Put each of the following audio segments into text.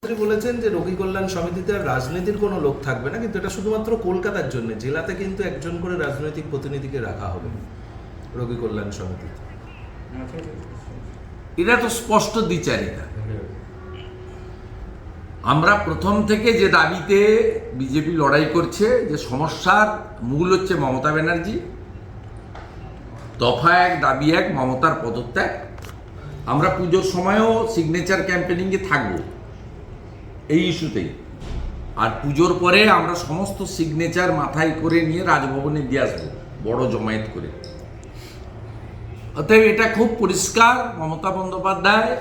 মুখ্যমন্ত্রী বলেছেন যে রোগী কল্যাণ সমিতিতে আর রাজনীতির কোনো লোক থাকবে না, কিন্তু এটা শুধুমাত্র কলকাতার জন্য, জেলাতে কিন্তু একজন করে রাজনৈতিক প্রতিনিধিকে রাখা হবে রোগী কল্যাণ সমিতিতে। এটা তো স্পষ্ট দ্বিচারিতা। আমরা প্রথম থেকে যে দাবিতে বিজেপি লড়াই করছে, যে সমস্যার মূল হচ্ছে মমতা ব্যানার্জি, দফা এক দাবি এক মমতার পদত্যাগ। আমরা পুজোর সময়ও সিগনেচার ক্যাম্পেনিংয়ে থাকব এই ইস্যুতেই, আর পুজোর পরে আমরা সমস্ত সিগনেচার মাথায় করে নিয়ে রাজভবনে দিয়ে আসবো বড় জমায়েত করে। অতএব এটা খুব পরিষ্কার, মমতা বন্দ্যোপাধ্যায়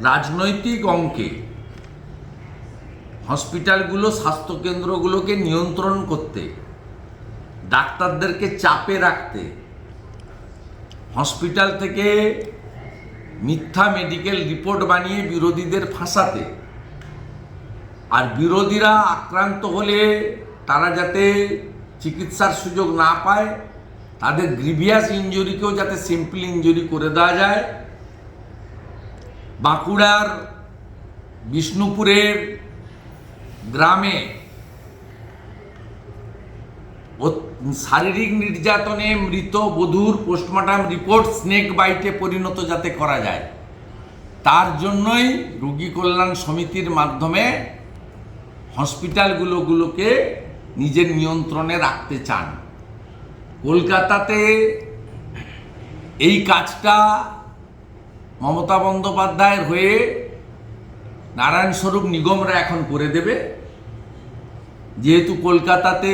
রাজনৈতিক অঙ্কে হসপিটালগুলো, স্বাস্থ্যকেন্দ্রগুলোকে নিয়ন্ত্রণ করতে, ডাক্তারদেরকে চাপে রাখতে, হসপিটাল থেকে মিথ্যা মেডিকেল রিপোর্ট বানিয়ে বিরোধীদের ফাঁসাতে, আর বিরোধীরা আক্রান্ত হলে তারা যাতে চিকিৎসার সুযোগ না পায়, তাদের গ্রিভিয়াস ইনজুরিকেও যাতে সিম্পল ইনজুরি করে দেওয়া যায়। বাঁকুড়ার বিষ্ণুপুরের গ্রামে শারীরিক নির্যাতনে মৃত বধূর পোস্টমর্টম রিপোর্ট স্নেক বাইটে পরিণত যাতে করা যায়, তার জন্যই রোগী কল্যাণ সমিতির মাধ্যমে হসপিটালগুলোকে নিজের নিয়ন্ত্রণে রাখতে চান। কলকাতাতে এই কাজটা মমতা বন্দ্যোপাধ্যায়ের হয়ে নারায়ণ স্বরূপ নিগমরা এখন করে দেবে, যেহেতু কলকাতাতে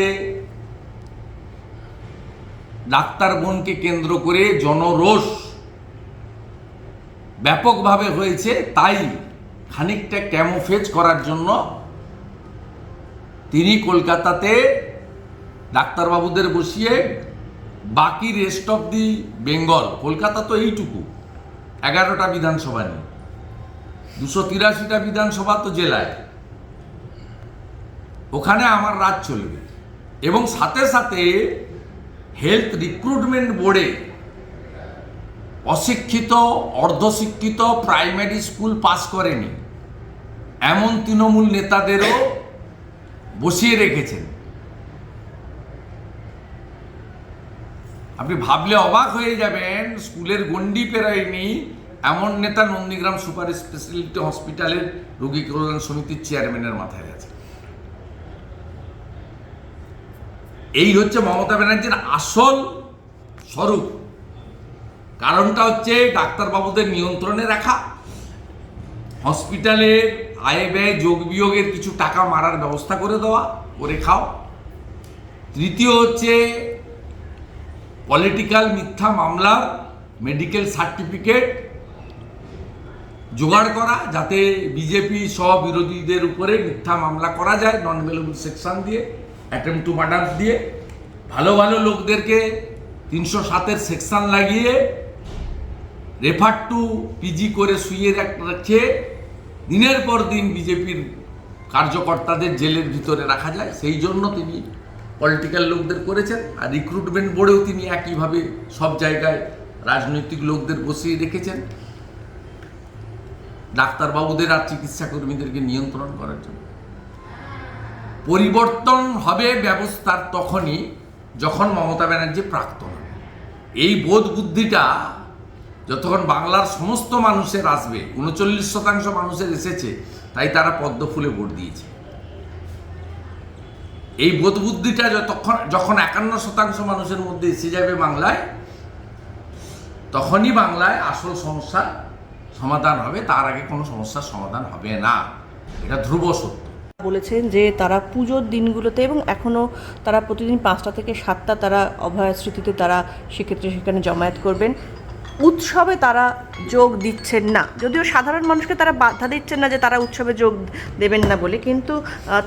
ডাক্তার বোনকে কেন্দ্র করে জনরোষ ব্যাপকভাবে হয়েছে। তাই খানিকটা ক্যামোফেজ করার জন্য তিনি কলকাতাতে ডাক্তারবাবুদের বসিয়ে বাকি rest of the Bengal, Kolkata তো এইটুকু 11টা বিধানসভা নিয়ে, 283টা বিধানসভা তো জেলায়, ওখানে আমার রাজ চলবে। এবং সাথে সাথে হেলথ রিক্রুটমেন্ট বোর্ডে অশিক্ষিত, অর্ধশিক্ষিত, প্রাইমারি স্কুল পাস করেনি এমন তৃণমূল নেতাদেরও বসিয়ে রেখেছেন। আপনি ভাবলে অবাক হয়ে যাবেন, স্কুলের গণ্ডি পেরোয়নি এমন নেতা নন্দীগ্রাম সুপার স্পেশালিটি হসপিটালের রোগী কল্যাণ সমিতির চেয়ারম্যানের মাথায় আছে। এই হচ্ছে মমতা ব্যানার্জির আসল স্বরূপ। কারণটা হচ্ছে ডাক্তারবাবুদের নিয়ন্ত্রণে রাখা, হসপিটালের আয় ব্যয় যোগ বিয়োগের কিছু টাকা মারার ব্যবস্থা করে দেওয়া, করে খাও। তৃতীয় হচ্ছে পলিটিক্যাল মিথ্যা মামলার মেডিকেল সার্টিফিকেট জোগাড় করা, যাতে বিজেপি সহ বিরোধীদের উপরে মিথ্যা মামলা করা যায় নন বেলেবল সেকশন দিয়ে, অ্যাটেম্প টু মার্ডার দিয়ে। ভালো ভালো লোকদেরকে 307-এর সেকশন লাগিয়ে রেফার টু পিজি করে শুয়ে রাখছে, দিনের পর দিন বিজেপির কার্যকর্তাদের জেলের ভিতরে রাখা যায়। সেই জন্য তিনি পলিটিক্যাল লোকদের করেছেন। আর রিক্রুটমেন্ট বোর্ডেও তিনি একইভাবে সব জায়গায় রাজনৈতিক লোকদের বসিয়ে রেখেছেন ডাক্তারবাবুদের আর চিকিৎসা কর্মীদেরকে নিয়ন্ত্রণ করার জন্য। পরিবর্তন হবে ব্যবস্থার তখনই যখন মমতা ব্যানার্জি প্রাক্তন হবে। এই বোধ বুদ্ধিটা যতক্ষণ বাংলার সমস্ত মানুষের আসবে, 39% মানুষের এসেছে, তাই তারা পদ্ম ফুলে ভোট দিয়েছে। এই বোধ বুদ্ধিটা যখন 51% মানুষের মধ্যে এসে যাবে বাংলায়, তখনই বাংলায় আসল সমস্যার সমাধান হবে। তার আগে কোনো সমস্যার সমাধান হবে না, এটা ধ্রুব সত্য। বলেছেন যে তারা পুজোর দিনগুলোতে এবং এখনও তারা প্রতিদিন 5টা থেকে 7টা তারা অভয়া স্মৃতিতে তারা সেক্ষেত্রে সেখানে জমায়েত করবেন। উৎসবে তারা যোগ দিচ্ছেন না, যদিও সাধারণ মানুষকে তারা বাধা দিচ্ছেন না যে তারা উৎসবে যোগ দেবেন না বলে, কিন্তু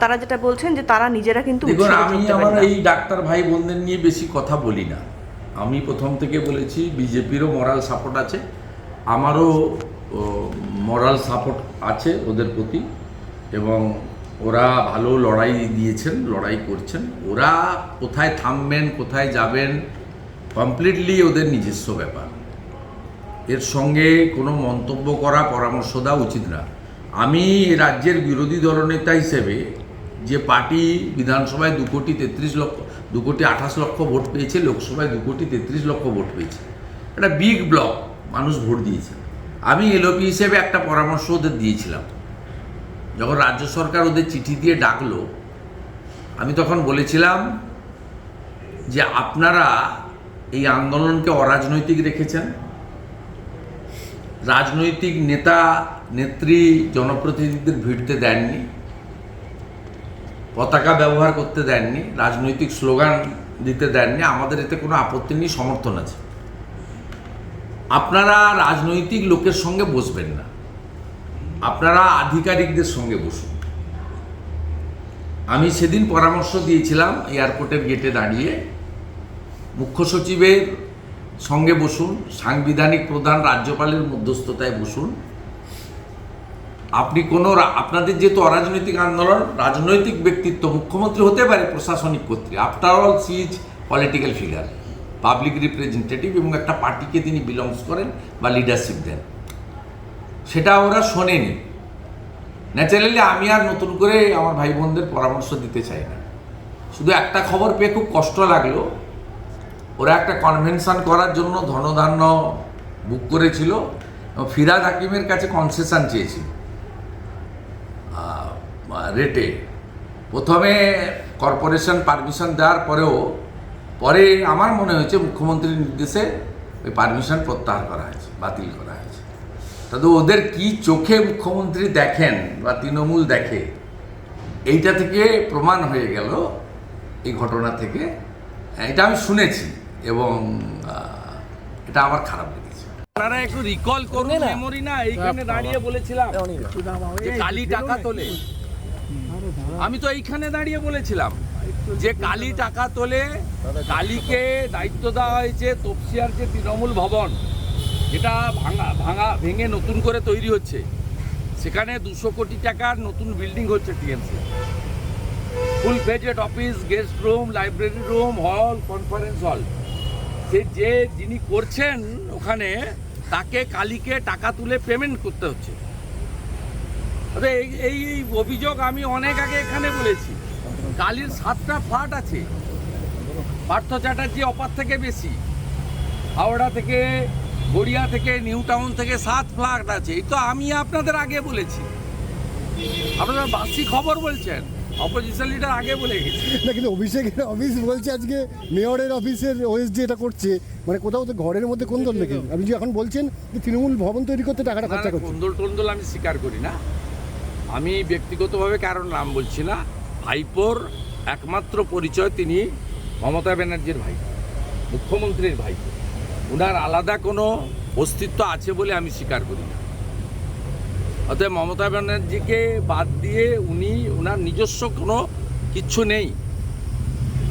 তারা যেটা বলছেন যে তারা নিজেরা কিন্তু আমি আমার এই ডাক্তার ভাই বোনদের নিয়ে বেশি কথা বলি না। আমি প্রথম থেকে বলেছি বিজেপিরও মরাল সাপোর্ট আছে, আমারও মরাল সাপোর্ট আছে ওদের প্রতি, এবং ওরা ভালো লড়াই দিয়েছেন, লড়াই করছেন। ওরা কোথায় থামবেন, কোথায় যাবেন, কমপ্লিটলি ওদের নিজস্ব ব্যাপার। এর সঙ্গে কোনো মন্তব্য করা, পরামর্শ দেওয়া উচিত না। আমি রাজ্যের বিরোধী দলনেতা হিসেবে যে পার্টি বিধানসভায় 2,28 লক্ষ ভোট পেয়েছে, লোকসভায় 2,33 লক্ষ ভোট পেয়েছে, একটা বিগ ব্লক, মানুষ ভোট দিয়েছে। আমি এলওপি হিসেবে একটা পরামর্শ ওদের দিয়েছিলাম। যখন রাজ্য সরকার ওদের চিঠি দিয়ে ডাকলো, আমি তখন বলেছিলাম যে আপনারা এই আন্দোলনকে অরাজনৈতিক রেখেছেন, রাজনৈতিক নেতা নেত্রী জনপ্রতিনিধিদের ভিড়তে দেননি, পতাকা ব্যবহার করতে দেননি, রাজনৈতিক স্লোগান দিতে দেননি। আমাদের এতে কোনো আপত্তি নেই, সমর্থন আছে। আপনারা রাজনৈতিক লোকের সঙ্গে বসবেন না, আপনারা আধিকারিকদের সঙ্গে বসুন। আমি সেদিন পরামর্শ দিয়েছিলাম এয়ারপোর্টের গেটে দাঁড়িয়ে, মুখ্য সচিবের সঙ্গে বসুন, সাংবিধানিক প্রধান রাজ্যপালের মধ্যস্থতায় বসুন। আপনি আপনাদের যেহেতু অরাজনৈতিক আন্দোলন, রাজনৈতিক ব্যক্তিত্ব মুখ্যমন্ত্রী হতে পারে, প্রশাসনিক কর্তৃক, after all she is political figure, public representative, এবং একটা পার্টিকে তিনি বিলংস করেন বা লিডারশিপ দেন। সেটা ওরা শোনেনি। ন্যাচারালি আমি আর নতুন করে আমার ভাই বোনদের পরামর্শ দিতে চাই না। শুধু একটা খবর পেয়ে খুব কষ্ট লাগলো, ওরা একটা কনভেনশন করার জন্য ধনধান্য বুক করেছিল এবং ফিরাদ হাকিমের কাছে কনসেশন চেয়েছিল রেটে। প্রথমে কর্পোরেশন পারমিশন দেওয়ার পরে আমার মনে হয়েছে মুখ্যমন্ত্রীর নির্দেশে ওই পারমিশন প্রত্যাহার করা হয়েছে, বাতিল করা হয়েছে। তাতে ওদের কি চোখে মুখ্যমন্ত্রী দেখেন বা তৃণমূল দেখে, এইটা থেকে প্রমাণ হয়ে গেল এই ঘটনা থেকে। এটা আমি শুনেছি এবং এটা আমার খারাপ লেগেছে। আপনারা একটু রিকল করুন মেমোরি, না এইখানে দাঁড়িয়ে বলেছিলাম যে কালি টাকা তোলে। আমি তো এইখানে দাঁড়িয়ে বলেছিলাম যে কালি টাকা তোলে। কালিকে দায়িত্ব দেওয়া হয়েছে তপসিয়ার যে তৃণমূল ভবন, যেটা ভেঙে নতুন করে তৈরি হচ্ছে, সেখানে 200 কোটি টাকার নতুন বিল্ডিং হচ্ছে TMC, full phased office, guest room, library room, hall, conference hall. যিনি করছেন ওখানে, তাকে কালিকে টাকা তুলে পেমেন্ট করতে হচ্ছে। এই অভিযোগ আমি অনেক আগে এখানে বলেছি। কালির 7টা ফ্ল্যাট আছে, পার্থ চ্যাটার্জি অপার থেকে বেশি, হাওড়া থেকে, গড়িয়া থেকে, নিউ টাউন থেকে 7 ফ্ল্যাট আছে। এই তো আমি আপনাদের আগে বলেছি, আপনারা বাসি খবর বলছেন। অপোজিশন লিডার আগে বলে গেছে না, কিন্তু অভিষেকের অফিস বলছে আজকে মেয়রের অফিসের ওএসডি এটা করছে, মানে কোথাও তো ঘরের মধ্যে কোন্দল দেখে। আপনি যে এখন বলছেন যে তৃণমূল ভবন তৈরি করতে টাকাটা খরচা করছে। কোন্দল আমি স্বীকার করি না। আমি ব্যক্তিগতভাবে কারোর নাম বলছি না। ভাইপোর একমাত্র পরিচয় তিনি মমতা ব্যানার্জির ভাই, মুখ্যমন্ত্রীর ভাই। ওনার আলাদা কোনো অস্তিত্ব আছে বলে আমি স্বীকার করি না। অতএব মমতা ব্যানার্জিকে বাদ দিয়ে ওনার নিজস্ব কোনো কিচ্ছু নেই।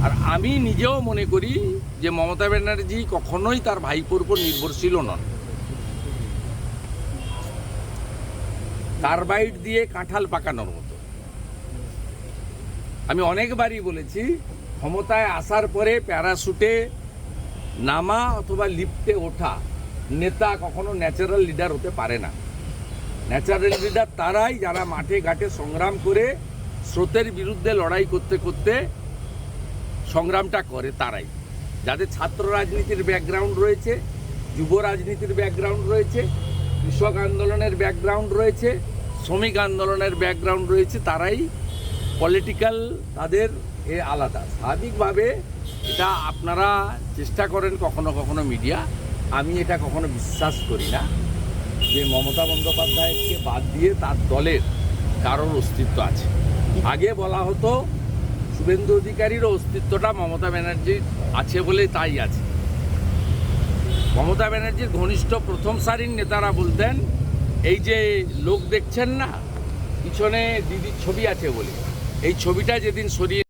আর আমি নিজেও মনে করি যে মমতা ব্যানার্জি কখনোই তার ভাইপোর উপর নির্ভরশীল নন। কার্বাইড দিয়ে কাঁঠাল পাকানোর মতো। আমি অনেকবারই বলেছি, ক্ষমতায় আসার পরে প্যারাশুটে নামা অথবা লিফটে ওঠা নেতা কখনো ন্যাচারাল লিডার হতে পারে না। ন্যাচারাল লিডার তারাই যারা মাঠে ঘাটে সংগ্রাম করে স্রোতের বিরুদ্ধে লড়াই করতে করতে সংগ্রামটা করে, তারাই। যাদের ছাত্র রাজনীতির ব্যাকগ্রাউন্ড রয়েছে, যুব রাজনীতির ব্যাকগ্রাউন্ড রয়েছে, কৃষক আন্দোলনের ব্যাকগ্রাউন্ড রয়েছে, শ্রমিক আন্দোলনের ব্যাকগ্রাউন্ড রয়েছে, তারাই পলিটিক্যাল, তাদের আলাদা। স্বাভাবিকভাবে এটা আপনারা চেষ্টা করেন কখনো কখনো মিডিয়া, আমি এটা কখনো বিশ্বাস করি না যে মমতা বন্দ্যোপাধ্যায়কে বাদ দিয়ে তার দলের কারোর অস্তিত্ব আছে। আগে বলা হতো শুভেন্দু অধিকারীরও অস্তিত্বটা মমতা ব্যানার্জির আছে বলে তাই আছে। মমতা ব্যানার্জির ঘনিষ্ঠ প্রথম সারির নেতারা বলতেন, এই যে লোক দেখছেন না পিছনে দিদির ছবি আছে বলে, এই ছবিটা যেদিন সরিয়ে